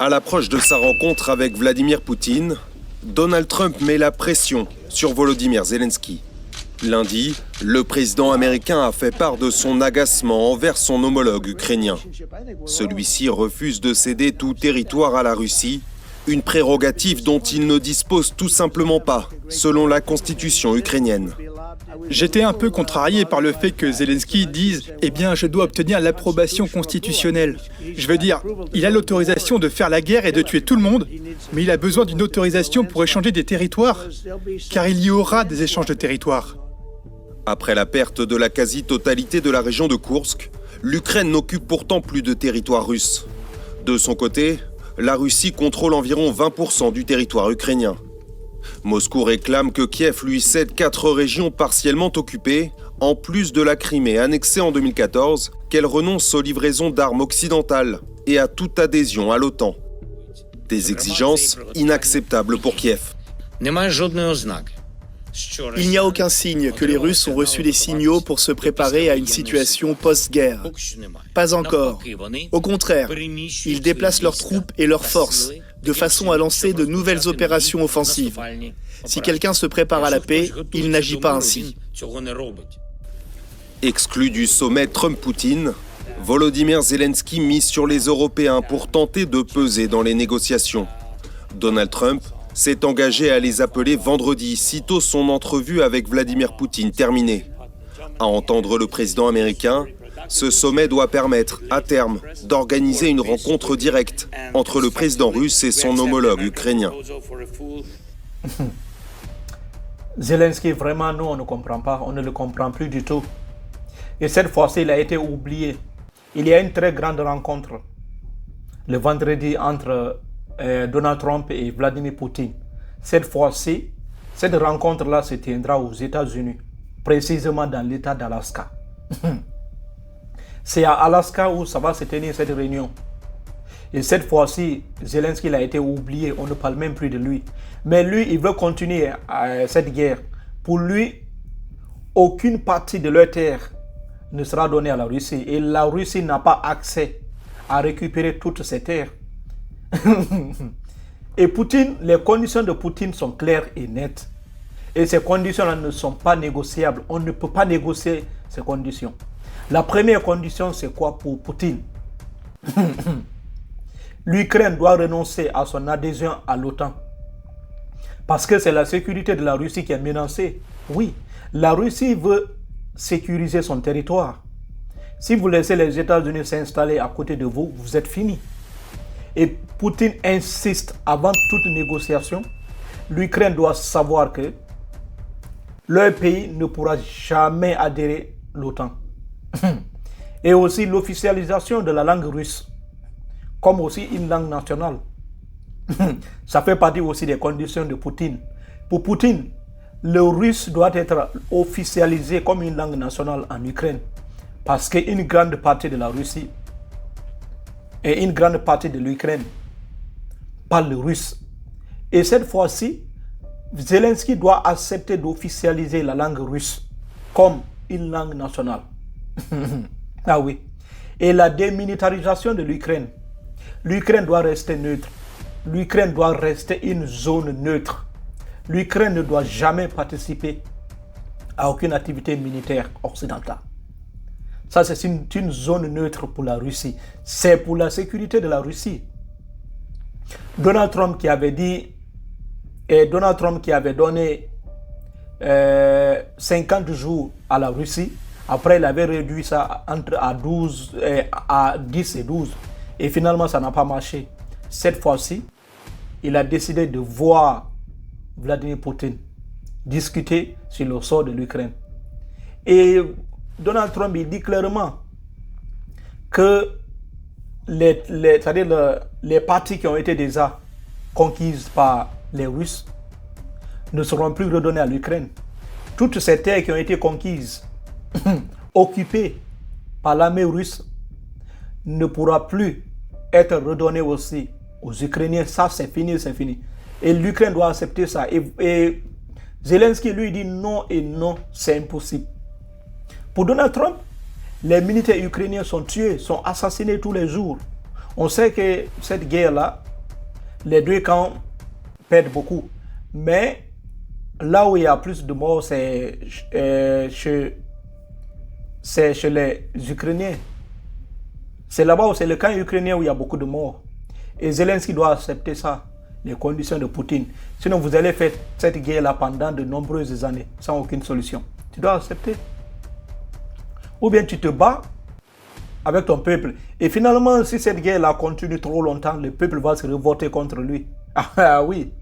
À l'approche de sa rencontre avec Vladimir Poutine, Donald Trump met la pression sur Volodymyr Zelensky. Lundi, le président américain a fait part de son agacement envers son homologue ukrainien. Celui-ci refuse de céder tout territoire à la Russie, une prérogative dont il ne dispose tout simplement pas, selon la constitution ukrainienne. J'étais un peu contrarié par le fait que Zelensky dise « Eh bien, je dois obtenir l'approbation constitutionnelle ». Je veux dire, il a l'autorisation de faire la guerre et de tuer tout le monde, mais il a besoin d'une autorisation pour échanger des territoires, car il y aura des échanges de territoires. Après la perte de la quasi-totalité de la région de Koursk, l'Ukraine n'occupe pourtant plus de territoire russe. De son côté, la Russie contrôle environ 20% du territoire ukrainien. Moscou réclame que Kiev lui cède 4 régions partiellement occupées, en plus de la Crimée annexée en 2014, qu'elle renonce aux livraisons d'armes occidentales et à toute adhésion à l'OTAN. Des exigences inacceptables pour Kiev. Il n'y a aucun signe que les Russes ont reçu des signaux pour se préparer à une situation post-guerre. Pas encore. Au contraire, ils déplacent leurs troupes et leurs forces de façon à lancer de nouvelles opérations offensives. Si quelqu'un se prépare à la paix, il n'agit pas ainsi. Exclu du sommet Trump-Poutine, Volodymyr Zelensky mise sur les Européens pour tenter de peser dans les négociations. Donald Trump s'est engagé à les appeler vendredi, sitôt son entrevue avec Vladimir Poutine terminée. À entendre le président américain, ce sommet doit permettre, à terme, d'organiser une rencontre directe entre le président russe et son homologue ukrainien. Zelensky, vraiment, nous, on ne comprend pas, on ne le comprend plus du tout. Et cette fois-ci, il a été oublié. Il y a une très grande rencontre le vendredi entre Donald Trump et Vladimir Poutine. Cette fois-ci, cette rencontre-là se tiendra aux États-Unis, précisément dans l'État d'Alaska. C'est à Alaska où ça va se tenir cette réunion. Et cette fois-ci, Zelensky a été oublié, on ne parle même plus de lui. Mais lui, il veut continuer cette guerre. Pour lui, aucune partie de leur terre ne sera donnée à la Russie. Et la Russie n'a pas accès à récupérer toutes ces terres. Et Poutine, les conditions de Poutine sont claires et nettes. Et ces conditions-là ne sont pas négociables. On ne peut pas négocier ces conditions. La première condition, c'est quoi pour Poutine? L'Ukraine doit renoncer à son adhésion à l'OTAN. Parce que c'est la sécurité de la Russie qui est menacée. Oui, la Russie veut sécuriser son territoire. Si vous laissez les États-Unis s'installer à côté de vous, vous êtes fini. Et Poutine insiste, avant toute négociation, l'Ukraine doit savoir que leur pays ne pourra jamais adhérer à l'OTAN. Et aussi l'officialisation de la langue russe, comme aussi une langue nationale. Ça fait partie aussi des conditions de Poutine. Pour Poutine, le russe doit être officialisé comme une langue nationale en Ukraine. Parce qu'une grande partie de la Russie et une grande partie de l'Ukraine parle le russe. Et cette fois-ci, Zelensky doit accepter d'officialiser la langue russe comme une langue nationale. Ah oui. Et la démilitarisation de l'Ukraine. L'Ukraine doit rester neutre. L'Ukraine doit rester une zone neutre. L'Ukraine ne doit jamais participer à aucune activité militaire occidentale. Ça, c'est une zone neutre pour la Russie. C'est pour la sécurité de la Russie. Donald Trump qui avait dit, et Donald Trump qui avait donné 50 jours à la Russie, après il avait réduit ça à 10 et 12. Et finalement, ça n'a pas marché. Cette fois-ci, il a décidé de voir Vladimir Poutine discuter sur le sort de l'Ukraine. Et Donald Trump, il dit clairement que les parties qui ont été déjà conquises par les Russes ne seront plus redonnées à l'Ukraine. Toutes ces terres qui ont été conquises, occupées par l'armée russe, ne pourront plus être redonnées aussi aux Ukrainiens. Ça, c'est fini, c'est fini. Et l'Ukraine doit accepter ça. Et Zelensky, lui, dit non et non, c'est impossible. Pour Donald Trump, les militaires ukrainiens sont tués, sont assassinés tous les jours. On sait que cette guerre-là, Les deux camps perdent beaucoup. Mais là où il y a plus de morts, c'est chez les Ukrainiens. C'est là-bas où c'est le camp ukrainien où il y a beaucoup de morts. Et Zelensky doit accepter ça, les conditions de Poutine. Sinon, vous allez faire cette guerre-là pendant de nombreuses années, sans aucune solution. Tu dois accepter. Ou bien tu te bats avec ton peuple. Et finalement, si cette guerre-là continue trop longtemps, le peuple va se révolter contre lui. Ah oui.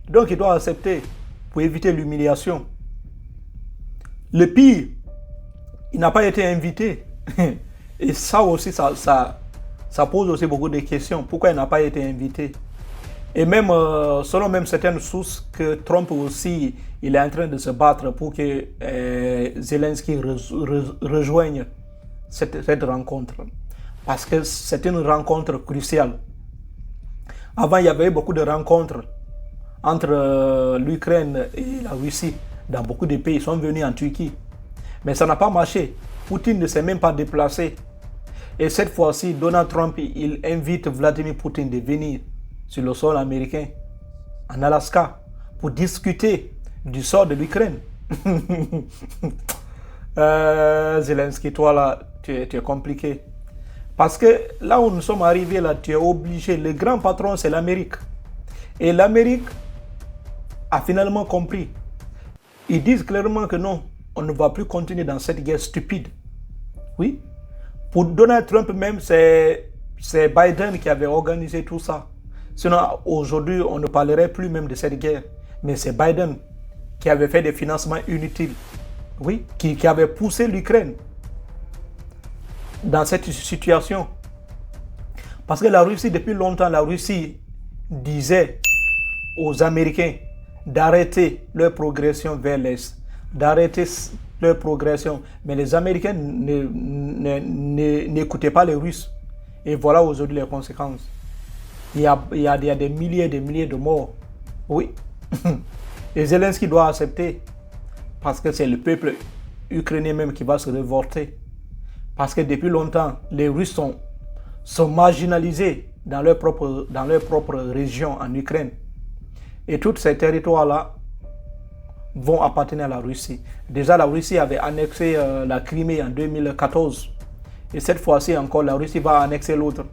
Donc, il doit accepter pour éviter l'humiliation. Le pire, il n'a pas été invité. Et ça aussi, ça pose aussi beaucoup de questions. Pourquoi il n'a pas été invité? Et même, selon même certaines sources, que Trump aussi, il est en train de se battre pour que Zelensky rejoigne cette rencontre. Parce que c'est une rencontre cruciale. Avant, il y avait beaucoup de rencontres entre l'Ukraine et la Russie. Dans beaucoup de pays, ils sont venus en Turquie. Mais ça n'a pas marché. Poutine ne s'est même pas déplacé. Et cette fois-ci, Donald Trump, il invite Vladimir Poutine de venir sur le sol américain, en Alaska, pour discuter du sort de l'Ukraine. Zelensky, toi là, tu es compliqué. Parce que là où nous sommes arrivés, là, tu es obligé. Le grand patron, c'est l'Amérique. Et l'Amérique a finalement compris. Ils disent clairement que non, on ne va plus continuer dans cette guerre stupide. Oui. Pour Donald Trump même, c'est Biden qui avait organisé tout ça. Sinon, aujourd'hui, on ne parlerait plus même de cette guerre. Mais c'est Biden qui avait fait des financements inutiles. Oui, qui avait poussé l'Ukraine dans cette situation. Parce que la Russie, depuis longtemps, la Russie disait aux Américains d'arrêter leur progression vers l'Est, d'arrêter leur progression. Mais les Américains n'écoutaient pas les Russes. Et voilà aujourd'hui les conséquences. Il y a des milliers et des milliers de morts. Oui. Et Zelensky doit accepter. Parce que c'est le peuple ukrainien même qui va se révolter. Parce que depuis longtemps, les Russes sont marginalisés dans leur propre région en Ukraine. Et tous ces territoires-là vont appartenir à la Russie. Déjà, la Russie avait annexé la Crimée en 2014. Et cette fois-ci encore, la Russie va annexer l'autre.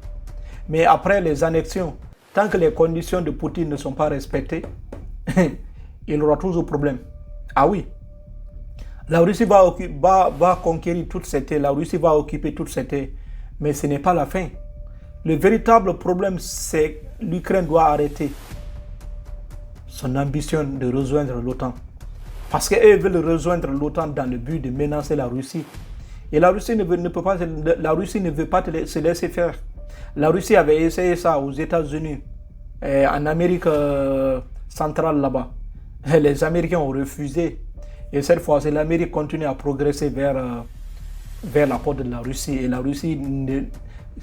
Mais après les annexions, tant que les conditions de Poutine ne sont pas respectées, il aura toujours problème. Ah oui. La Russie va conquérir toute cette terre, la Russie va occuper toute cette terre, mais ce n'est pas la fin. Le véritable problème, c'est que l'Ukraine doit arrêter son ambition de rejoindre l'OTAN. Parce qu'eux veulent rejoindre l'OTAN dans le but de menacer la Russie. Et la Russie ne veut pas se laisser faire. La Russie avait essayé ça aux États-Unis, en Amérique centrale là-bas. Les Américains ont refusé. Et cette fois-ci, l'Amérique continue à progresser vers la porte de la Russie. Et la Russie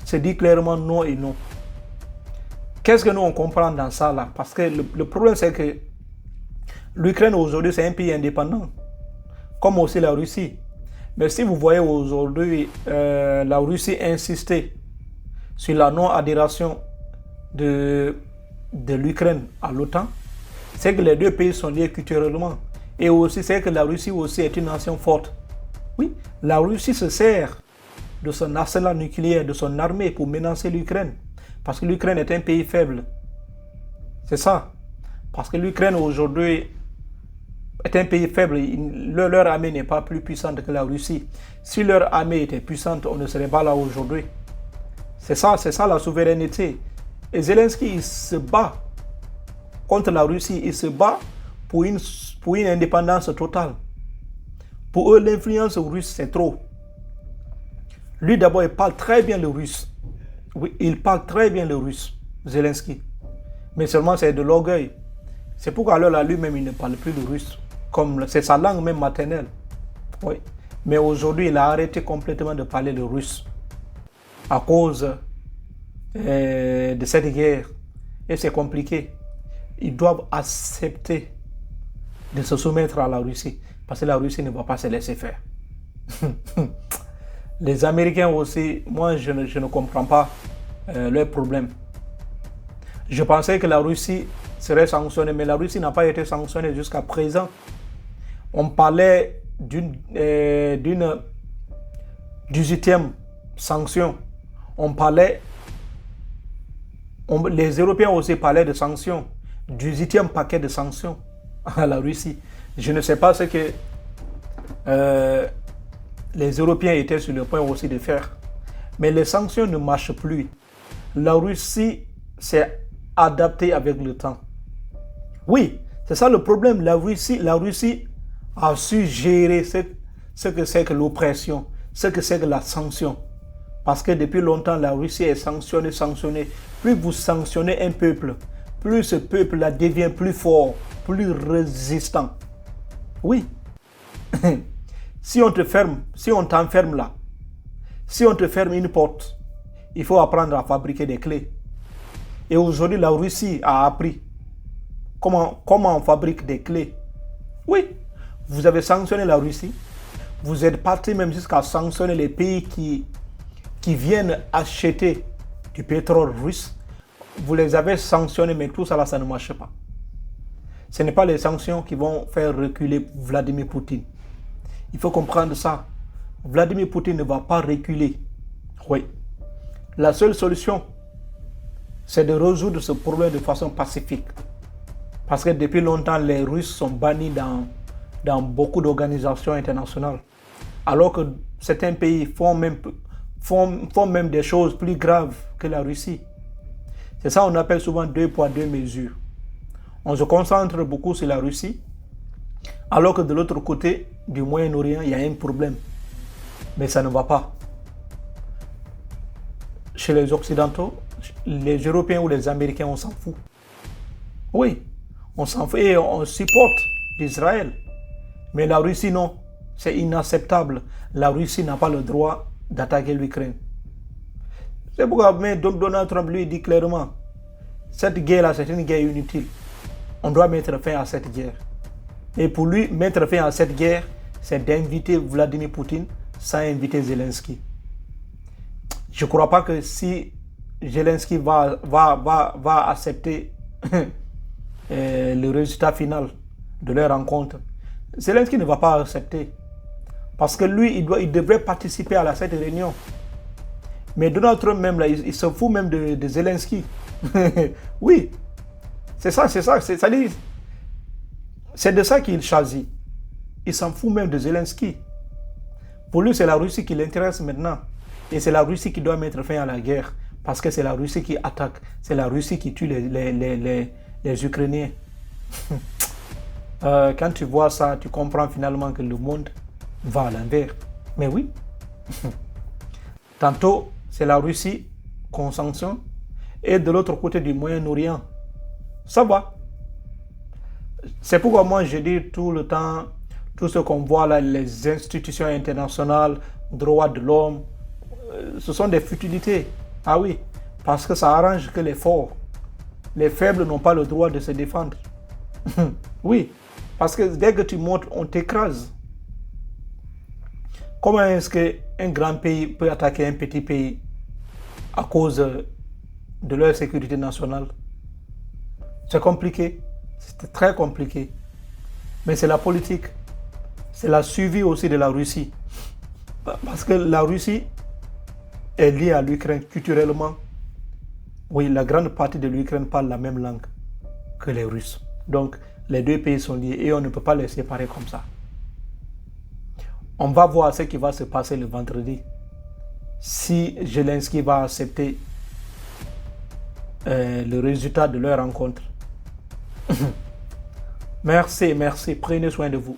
se dit clairement non et non. Qu'est-ce que nous on comprend dans ça là? Parce que le problème c'est que l'Ukraine aujourd'hui c'est un pays indépendant, comme aussi la Russie. Mais si vous voyez aujourd'hui la Russie insister sur la non-adhération de l'Ukraine à l'OTAN, c'est que les deux pays sont liés culturellement. Et aussi, c'est que la Russie aussi est une nation forte. Oui, la Russie se sert de son arsenal nucléaire, de son armée pour menacer l'Ukraine. Parce que l'Ukraine est un pays faible. C'est ça. Parce que l'Ukraine aujourd'hui est un pays faible. Leur armée n'est pas plus puissante que la Russie. Si leur armée était puissante, on ne serait pas là aujourd'hui. C'est ça la souveraineté. Et Zelensky, il se bat contre la Russie. Il se bat pour une indépendance totale. Pour eux, l'influence russe, c'est trop. Lui, d'abord, il parle très bien le russe. Oui, il parle très bien le russe, Zelensky. Mais seulement, c'est de l'orgueil. C'est pourquoi alors là, lui-même, il ne parle plus le russe. Comme c'est sa langue même maternelle. Oui. Mais aujourd'hui, il a arrêté complètement de parler le russe. À cause de cette guerre. Et c'est compliqué. Ils doivent accepter de se soumettre à la Russie. Parce que la Russie ne va pas se laisser faire. Les Américains aussi, moi je ne comprends pas leurs problèmes. Je pensais que la Russie serait sanctionnée, mais la Russie n'a pas été sanctionnée jusqu'à présent. On parlait d'une 18e sanction. Les Européens aussi parlaient de sanctions. 18e paquet de sanctions à la Russie. Je ne sais pas ce que les Européens étaient sur le point aussi de faire. Mais les sanctions ne marchent plus. La Russie s'est adaptée avec le temps. Oui, c'est ça le problème. La Russie a su gérer ce que c'est que l'oppression, ce que c'est que la sanction. Parce que depuis longtemps, la Russie est sanctionnée. Plus vous sanctionnez un peuple, plus ce peuple-là devient plus fort, plus résistant. Oui. Si on t'enferme là, si on te ferme une porte, il faut apprendre à fabriquer des clés. Et aujourd'hui, la Russie a appris comment on fabrique des clés. Oui, vous avez sanctionné la Russie. Vous êtes parti même jusqu'à sanctionner les pays qui viennent acheter du pétrole russe. Vous les avez sanctionnés, mais tout ça là, ça ne marche pas. Ce n'est pas les sanctions qui vont faire reculer Vladimir Poutine. Il faut comprendre ça. Vladimir Poutine ne va pas reculer. Oui. La seule solution, c'est de résoudre ce problème de façon pacifique. Parce que depuis longtemps, les Russes sont bannis dans beaucoup d'organisations internationales. Alors que certains pays font même des choses plus graves que la Russie. C'est ça qu'on appelle souvent 2 poids 2 mesures. On se concentre beaucoup sur la Russie, alors que de l'autre côté du Moyen-Orient, il y a un problème. Mais ça ne va pas. Chez les Occidentaux, les Européens ou les Américains, on s'en fout. Oui, on s'en fout et on supporte Israël. Mais la Russie, non. C'est inacceptable. La Russie n'a pas le droit d'attaquer l'Ukraine. C'est pourquoi Donald Trump lui dit clairement, cette guerre-là, c'est une guerre inutile. On doit mettre fin à cette guerre. Et pour lui, mettre fin à cette guerre, c'est d'inviter Vladimir Poutine sans inviter Zelensky. Je ne crois pas que si Zelensky va accepter le résultat final de leur rencontre, Zelensky ne va pas accepter. Parce que lui, il devrait participer à cette réunion. Mais Donald Trump même, là, il se fout même de Zelensky. Oui, c'est ça. C'est de ça qu'il choisit. Il s'en fout même de Zelensky. Pour lui, c'est la Russie qui l'intéresse maintenant. Et c'est la Russie qui doit mettre fin à la guerre. Parce que c'est la Russie qui attaque. C'est la Russie qui tue les Ukrainiens. Quand tu vois ça, tu comprends finalement que le monde va à l'envers. Mais oui. Tantôt, c'est la Russie qu'on sanctionne. Et de l'autre côté du Moyen-Orient, ça va. C'est pourquoi moi je dis tout le temps, tout ce qu'on voit là, les institutions internationales, droits de l'homme, ce sont des futilités. Ah oui, parce que ça arrange que les forts. Les faibles n'ont pas le droit de se défendre. Oui, parce que dès que tu montes, on t'écrase. Comment est-ce qu'un grand pays peut attaquer un petit pays à cause de leur sécurité nationale? C'est compliqué, c'est très compliqué. Mais c'est la politique, c'est la suivi aussi de la Russie. Parce que la Russie est liée à l'Ukraine culturellement. Oui, la grande partie de l'Ukraine parle la même langue que les Russes. Donc, les deux pays sont liés et on ne peut pas les séparer comme ça. On va voir ce qui va se passer le vendredi. Si Zelensky va accepter le résultat de leur rencontre. Merci. Prenez soin de vous.